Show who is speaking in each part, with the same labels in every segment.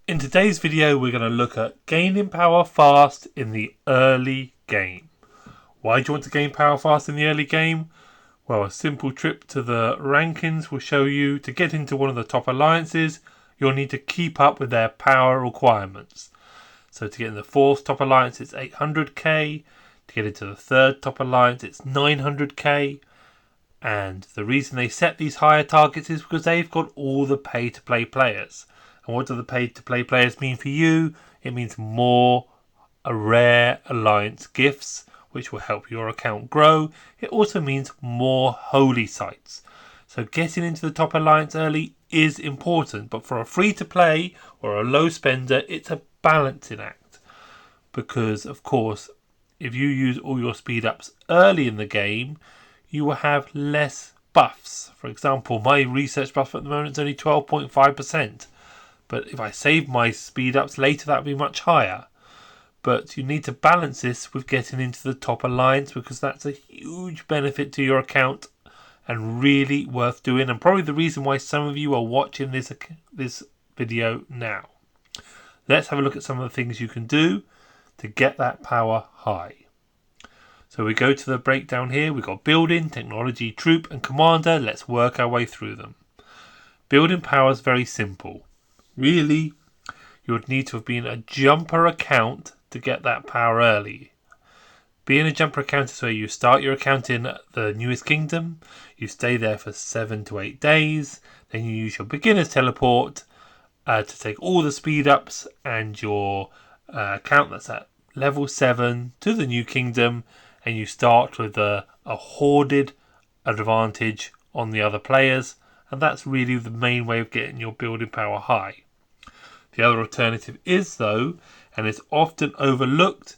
Speaker 1: In today's video, we're going to look at gaining power fast in the early game. Why do you want to gain power fast in the early game? Well, a simple trip to the rankings will show you to get into one of the top alliances, you'll need to keep up with their power requirements. So to get in the fourth top alliance, it's 800k. To get into the third top alliance, it's 900k. And the reason they set these higher targets is because they've got all the pay-to-play players. And what do the pay-to-play players mean for you? It means more rare alliance gifts, which will help your account grow. It also means more holy sites. So getting into the top alliance early is important, but for a free-to-play or a low spender, it's a balancing act. Because, of course, if you use all your speed-ups early in the game, you will have less buffs. For example, my research buff at the moment is only 12.5%. But if I save my speed ups later, that would be much higher. But you need to balance this with getting into the top alliance, because that's a huge benefit to your account and really worth doing. And probably the reason why some of you are watching this video now. Let's have a look at some of the things you can do to get that power high. So we go to the breakdown here. We've got building, technology, troop and commander. Let's work our way through them. Building power is very simple. Really, you would need to have been a jumper account to get that power early. Being a jumper account is where you start your account in the newest kingdom. You stay there for 7 to 8 days. Then you use your beginner's teleport to take all the speed ups and your account that's at level 7 to the new kingdom. And you start with a hoarded advantage on the other players, and that's really the main way of getting your building power high. The other alternative is, though, and it's often overlooked,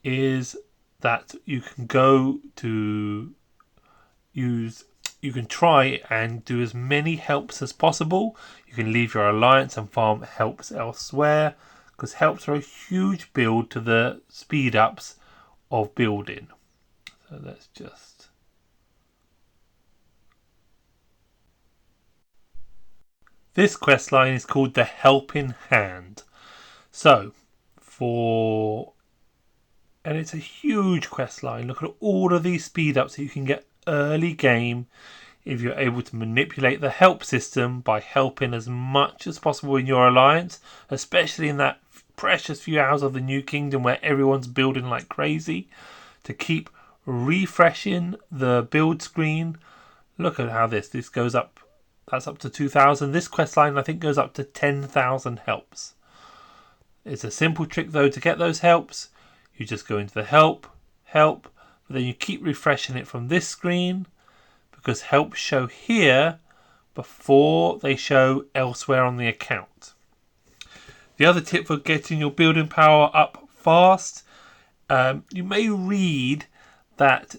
Speaker 1: is that you can try and do as many helps as possible. You can leave your alliance and farm helps elsewhere, because helps are a huge build to the speed ups of building. So let's just this quest line is called the Helping Hand. So and it's a huge quest line. Look at all of these speed ups that you can get early game if you're able to manipulate the help system by helping as much as possible in your alliance, especially in that precious few hours of the new kingdom where everyone's building like crazy, to keep refreshing the build screen. Look at how this goes up. That's up to 2,000. This quest line I think goes up to 10,000 helps. It's a simple trick though to get those helps. You just go into the help, but then you keep refreshing it from this screen, because helps show here before they show elsewhere on the account. The other tip for getting your building power up fast, you may read that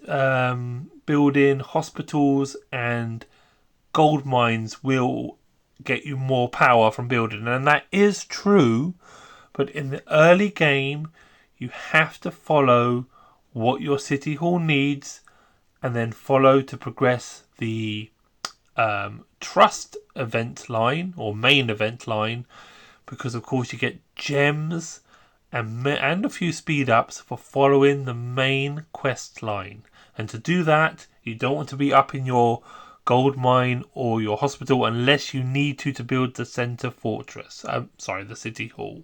Speaker 1: building hospitals and gold mines will get you more power from building, and that is true, but in the early game you have to follow what your city hall needs and then follow to progress the trust event line or main event line, because of course you get gems and a few speed ups for following the main quest line. And to do that, you don't want to be up in your gold mine or your hospital unless you need to build the center fortress. The city hall.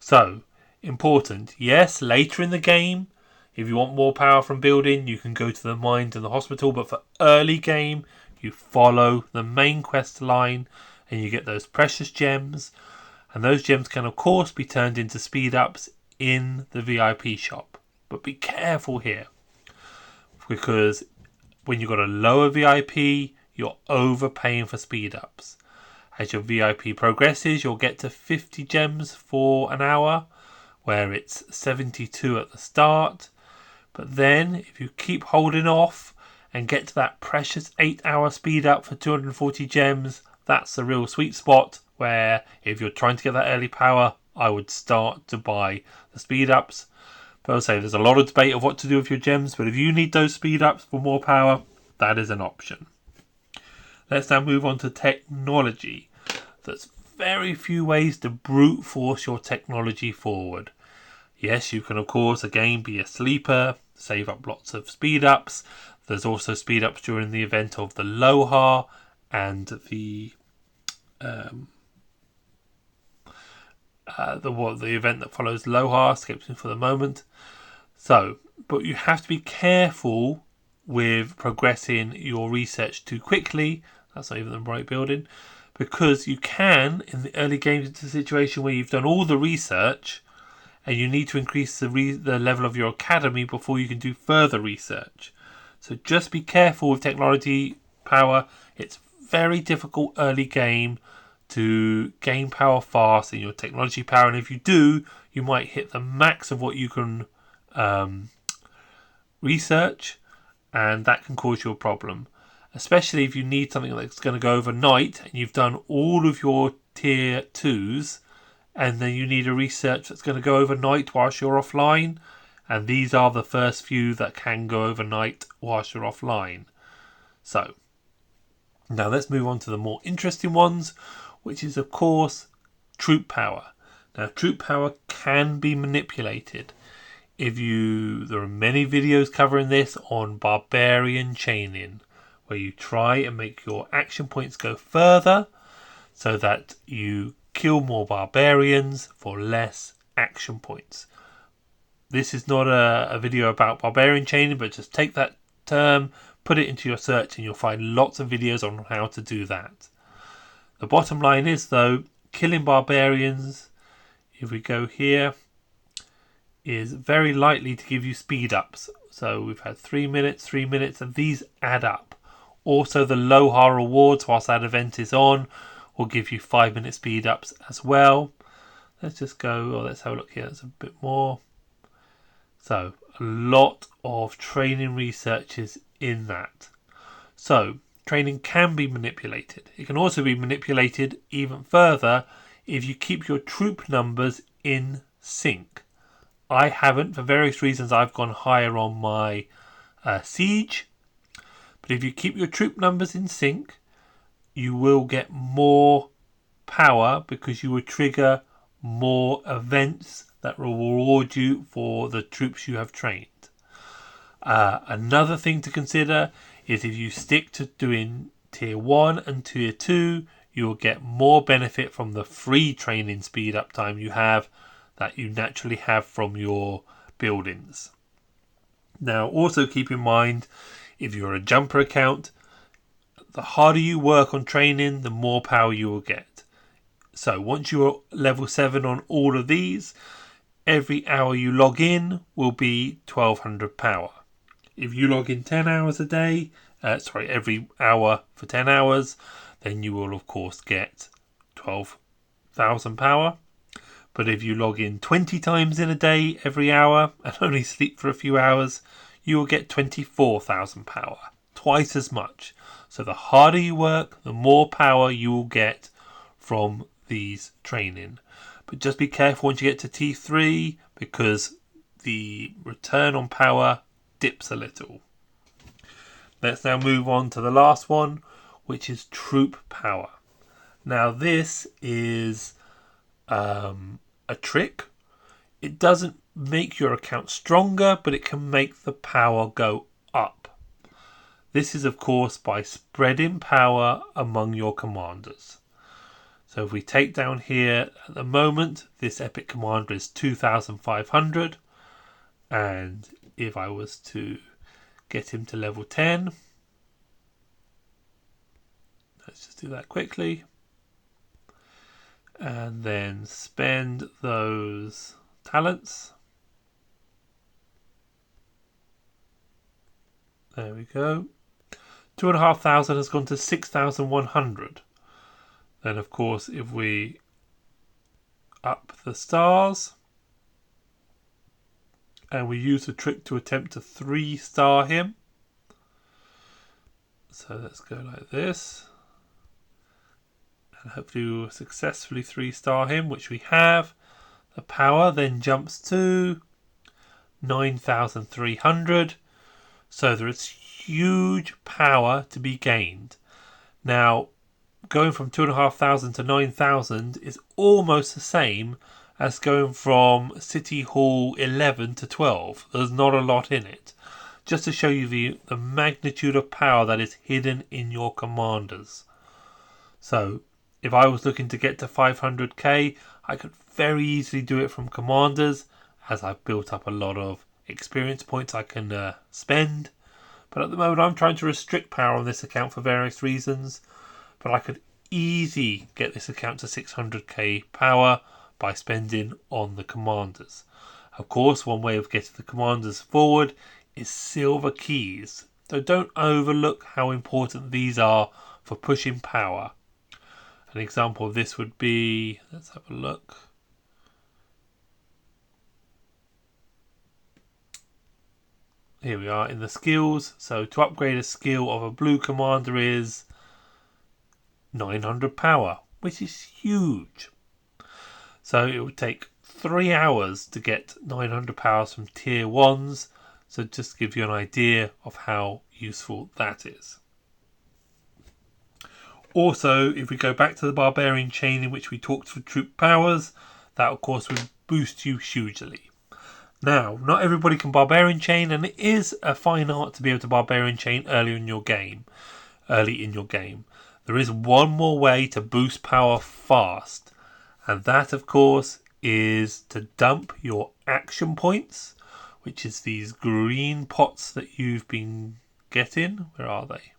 Speaker 1: So, important. Yes, later in the game, if you want more power from building, you can go to the mines and the hospital. But for early game, you follow the main quest line and you get those precious gems. And those gems can, of course, be turned into speed ups in the VIP shop. But be careful here, because when you've got a lower VIP, you're overpaying for speed ups. As your VIP progresses, you'll get to 50 gems for an hour, where it's 72 at the start. But then, if you keep holding off and get to that precious 8-hour speed up for 240 gems, that's the real sweet spot, where if you're trying to get that early power, I would start to buy the speed ups. But I'll say there's a lot of debate of what to do with your gems, but if you need those speed ups for more power, that is an option. Let's now move on to technology. That's very few ways to brute force your technology forward. Yes, you can of course again be a sleeper, save up lots of speed ups. There's also speed ups during the event of the Lohar and the event that follows Lohar, escapes me for the moment. So, but you have to be careful with progressing your research too quickly. That's not even the right building, because you can, in the early games, into a situation where you've done all the research and you need to increase the level of your academy before you can do further research. So just be careful with technology power. It's very difficult early game to gain power fast in your technology power, and if you do, you might hit the max of what you can research, and that can cause you a problem, especially if you need something that's going to go overnight and you've done all of your tier 2s, and then you need a research that's going to go overnight whilst you're offline, and these are the first few that can go overnight whilst you're offline. So now let's move on to the more interesting ones, which is of course troop power. Now troop power can be manipulated. There are many videos covering this on barbarian chaining, where you try and make your action points go further so that you kill more barbarians for less action points. This is not a video about barbarian chaining, but just take that term, put it into your search, and you'll find lots of videos on how to do that. The bottom line is, though, killing barbarians, if we go here, is very likely to give you speed ups. So we've had 3 minutes, and these add up. Also, the Lohar rewards, whilst that event is on, will give you 5-minute speed ups as well. Let's just go, let's have a look here. There's a bit more. So, a lot of training research is in that. So, training can be manipulated. It can also be manipulated even further if you keep your troop numbers in sync. I haven't, for various reasons. I've gone higher on my siege. But if you keep your troop numbers in sync, you will get more power because you will trigger more events that will reward you for the troops you have trained. Another thing to consider is if you stick to doing tier 1 and tier 2, you will get more benefit from the free training speed up time you have that you naturally have from your buildings. Now also keep in mind, if you're a jumper account, the harder you work on training, the more power you will get. So once you're level 7 on all of these, every hour you log in will be 1200 power. If you log in 10 hours a day, every hour for 10 hours, then you will of course get 12,000 power. But if you log in 20 times in a day every hour and only sleep for a few hours, you will get 24,000 power. Twice as much. So the harder you work, the more power you will get from these training. But just be careful once you get to T3, because the return on power dips a little. Let's now move on to the last one, which is troop power. Now this is a trick. It doesn't make your account stronger, but it can make the power go up. This is of course by spreading power among your commanders. So if we take down here, at the moment this epic commander is 2,500, and if I was to get him to level 10, let's just do that quickly, and then spend those talents. There we go. 2,500 has gone to 6,100. Then of course if we up the stars and we use a trick to attempt to 3-star him. So let's go like this. And hopefully we'll successfully 3-star him, which we have. The power then jumps to 9,300. So there is huge power to be gained. Now, going from 2,500 to 9,000 is almost the same as going from City Hall 11 to 12. There's not a lot in it. Just to show you the magnitude of power that is hidden in your commanders. So, if I was looking to get to 500k, I could very easily do it from commanders, as I've built up a lot of experience points I can spend. But at the moment I'm trying to restrict power on this account for various reasons. But I could easily get this account to 600k power by spending on the commanders. Of course, one way of getting the commanders forward is silver keys. So don't overlook how important these are for pushing power. An example of this would be, let's have a look. Here we are in the skills. So to upgrade a skill of a blue commander is 900 power, which is huge. So it would take 3 hours to get 900 powers from tier 1s. So just to give you an idea of how useful that is. Also, if we go back to the barbarian chain in which we talked for troop powers, that of course would boost you hugely. Now, not everybody can barbarian chain, and it is a fine art to be able to barbarian chain early in your game. There is one more way to boost power fast, and that of course is to dump your action points, which is these green pots that you've been getting. Where are they?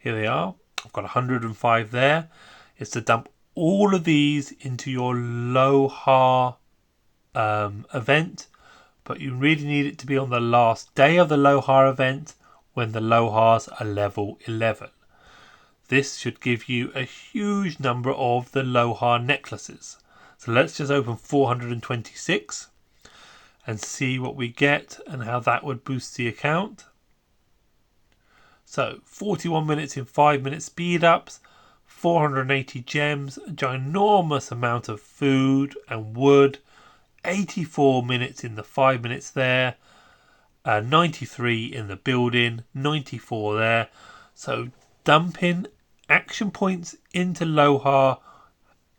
Speaker 1: Here they are. I've got 105 there. It's to dump all of these into your Lohar event, but you really need it to be on the last day of the Lohar event when the Lohars are level 11. This should give you a huge number of the Lohar necklaces. So let's just open 426 and see what we get and how that would boost the account. So 41 minutes in 5 minute speed ups, 480 gems, a ginormous amount of food and wood, 84 minutes in the 5 minutes there, 93 in the building, 94 there. So dumping action points into Lohar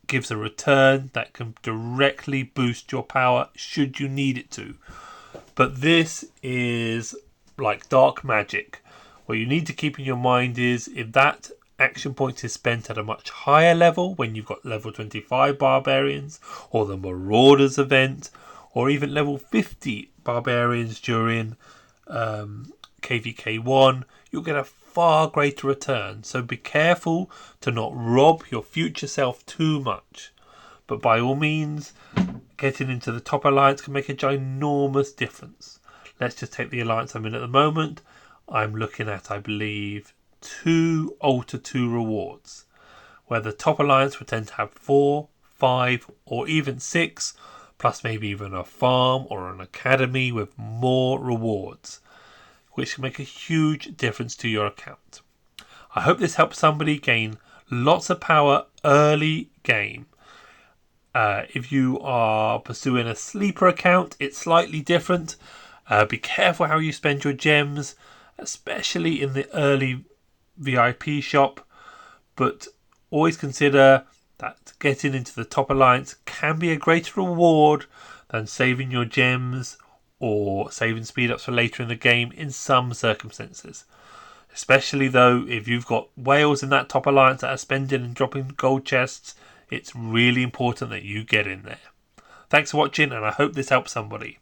Speaker 1: gives a return that can directly boost your power should you need it to. But this is like dark magic. What you need to keep in your mind is if that action point is spent at a much higher level, when you've got level 25 barbarians, or the Marauders event, or even level 50 barbarians during KVK1, you'll get a far greater return. So be careful to not rob your future self too much. But by all means, getting into the top alliance can make a ginormous difference. Let's just take the alliance I'm in at the moment. I'm looking at, I believe, 2 Alter 2 rewards, where the top alliance would tend to have 4, 5, or even 6, plus maybe even a farm or an academy with more rewards, which can make a huge difference to your account. I hope this helps somebody gain lots of power early game. If you are pursuing a sleeper account, it's slightly different. Be careful how you spend your gems, especially in the early VIP shop, but always consider that getting into the top alliance can be a greater reward than saving your gems or saving speed ups for later in the game in some circumstances. Especially though, if you've got whales in that top alliance that are spending and dropping gold chests, it's really important that you get in there. Thanks for watching, and I hope this helps somebody.